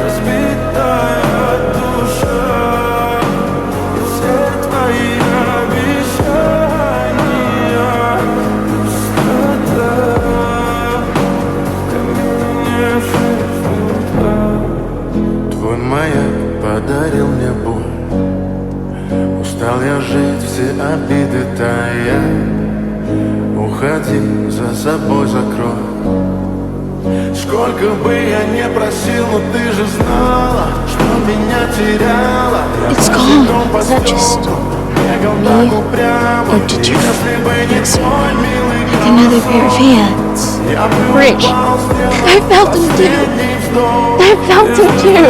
Разбитая душа, и все твои обещания пустота, каменевший фронта. Твой маяк подарил мне боль. Устал я жить, все обиды тая. Уходи, за собой закрой. Сколько бы я не просил, но ты же знала, что меня теряла. It's gone. Is that just me? Or did you expect like another pair of hands? Rich, I felt him too. I felt him too.